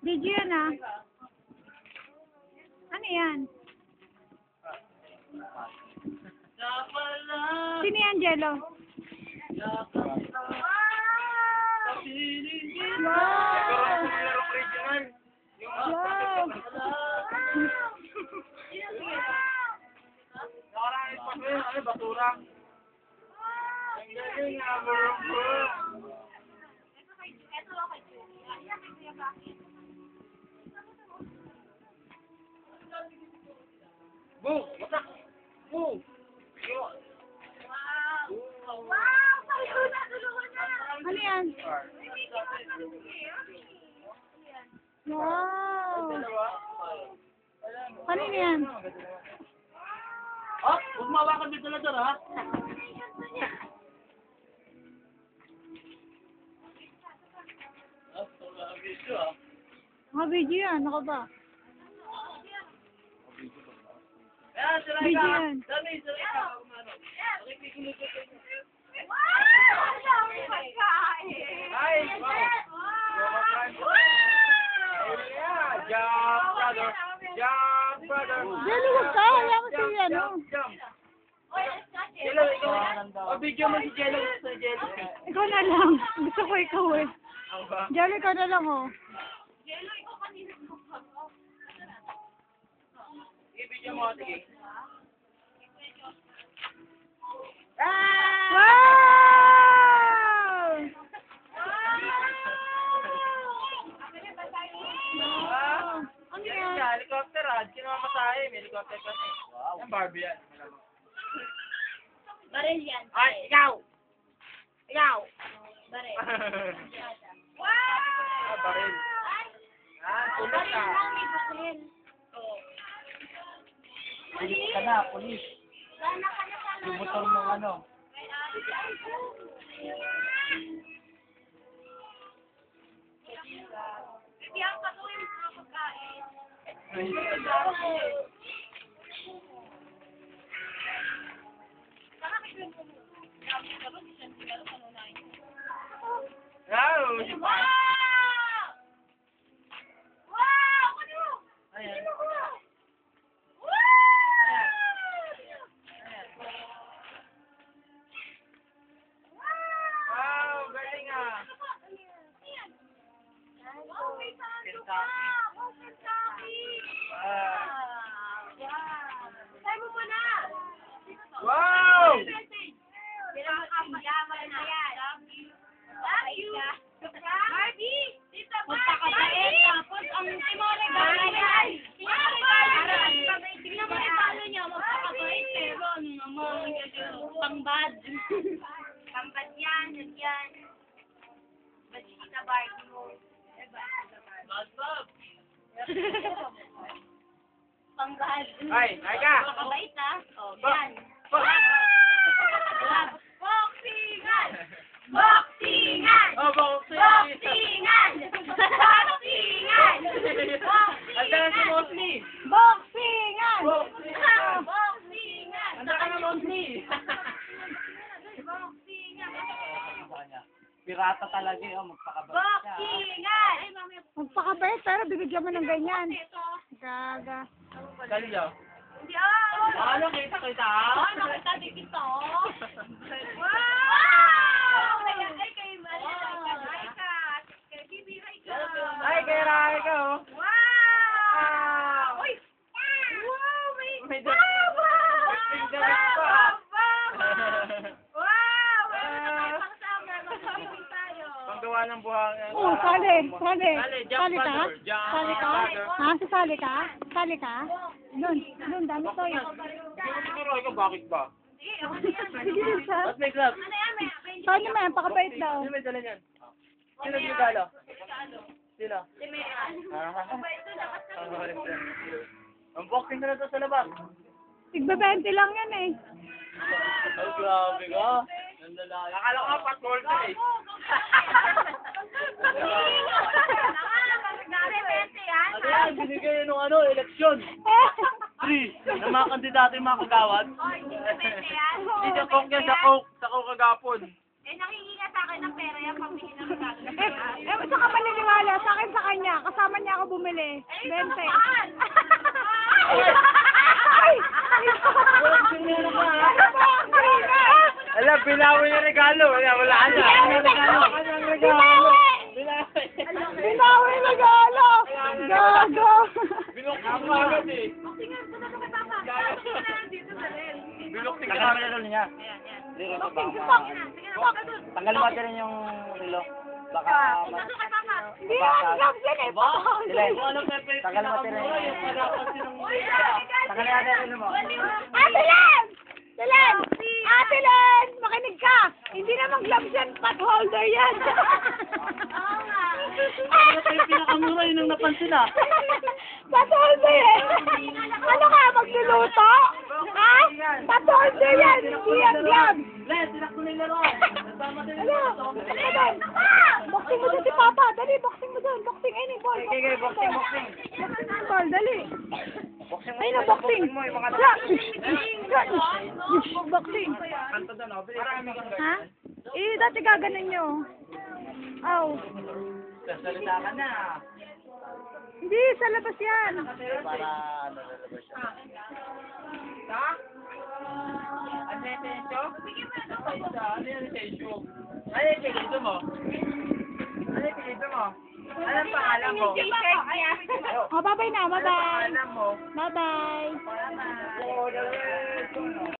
Video yan ah. Ano yan? Sino yan, Jello? Wow! Wow! Boom! Wasak! Boom! Ano yan? Wow! Ano yan? Ah, huwag mawakan dito na doon, ha? Mga video yan. Ako ba? Sila Video yan. Dami, sila ka. Ay, jump, brother. Jump, brother. Jello, wag ka. Wala mo si ano. Jump. Jello, ikaw. O, video mo si Jello. Gusto ni Jello. Ikaw na lang. Gusto ko ikaw eh. Jello, ikaw na lang oh. I-video mo, sige. Wow! Ano yan? Helicopter, ah. Sino mamasahe? May helicopter kasi. Wow. Yung Barbie yan. Baril yan. Ay, ikaw! Ikaw! Baril. Ah, baril. Ah, tulog Baril ka. lang, may baril. Pulis ka na, pulis. Sana ka na sana. Yung motor ng ano. Bibigyan ka to yung mga pagkain. Wow! Wow! Wow! Ano? Ayan. Wow, galing ah. Wow! Magpakabait, tapos ang timore gagawin. Tingnan mo yung palo niya, magpakabait, pero ano naman, pangbad. Pangbad yan, yan. Bachita Barbie mo. Pangbad. Ay, ay ka! Magpakabait ah. O, yan. Boxingan! Boxingan! Oh, boxing! Boxingan! Boxingan! Anda na si Mosli! Boxingan! Boxing! Boxingan! Anda ka na, Mosli! Boxingan! Pirata talaga yun, magpakabait siya. Boxingan! Ay, mami, Magpakabait pero bibigyan mo ng ganyan. ito. Gaga. Kalyo. Hindi ah! Ano, kita, ah? Ay, nakita din kita oh. Wow! Ay, kay Maria. Ay, ka. Kay Bibi, ay ka. Ay, kay Rai ka, oh. Wow! Uy! Wow! May Wow! Wow! may damit pa. Wow! Meron na tayo pang summer. Mag-swimming tayo. Panggawa ng buhangin. Oh, sali. Sali. Sali, jump, Sali ka? brother. Jump, Sali ka? brother. Ha? Sasali ka? Sali ka? Doon, dami to yun. Hindi ko siguro ikaw, bakit ba? Sige, ako na yan. Sige, siya. Ba't may club? Ano yan? May Saan naman? Pakabait daw. Sino may dala niyan? Sino nagdala? Sino? Si Meran. Mabait doon, nakasama. Unboxing na to sa labas. Tigba 20 lang yan eh. Ay, grabe ka. Nandala. Akala ko nga patrol ka eh. Ano yan? Binigay nung ano, eleksyon. 3. Ng mga kandidato yung mga kagawad. Hindi siya coke yan, sa coke kagapon. Eh, nangingi nga sa akin ng pera yan. kaya pamili ng bago. Saka maniniwala, sa akin sa kanya, kasama niya ako bumili. 20. Ay! Alam, binawi yung regalo. Wala ka na. Binawi yung regalo! Gago! Binuksan mo agad eh. Binuksan ka namin na niya. Tanggalin mo natin yung relo. Baka Hindi naman gloves yan eh. tanggalin mo natin tanggalin natin yung relo mo. Ate Len! Ate Len! Ate Len! Makinig ka! Hindi naman gloves yan, pot holder yan. Ano kayo pinakamura yun ang napansin ah. Pot holder yan. Ano ka, magluluto? Ha? Pot holder yan, hindi yan gloves. Les, tinak ko na yung laro. Nasama din Ano? Ano doon? Boxing mo doon si Papa. Dali, boxing mo doon. Boxing, ayun yung ball. Okay, boxing. Boxing yung ball, dali. Boxing mo. Ayun na, boxing. mo yung mga Boxing. kanto doon. Oh. Ha? Eh, dati gaganan nyo. Aw. Sasalita ka na. Hindi, sa labas yan. Para ano lalabas siya. Ha? Ano yung tensyo? Ano yung tensyo? Ano yung tensyo mo? Ano yung tensyo mo? Ano ang pangalan mo? T-shirt niya. Oh, bye-bye na. Ano ang Bye-bye. pangalan mo? Bye-bye. Oo, dalawa.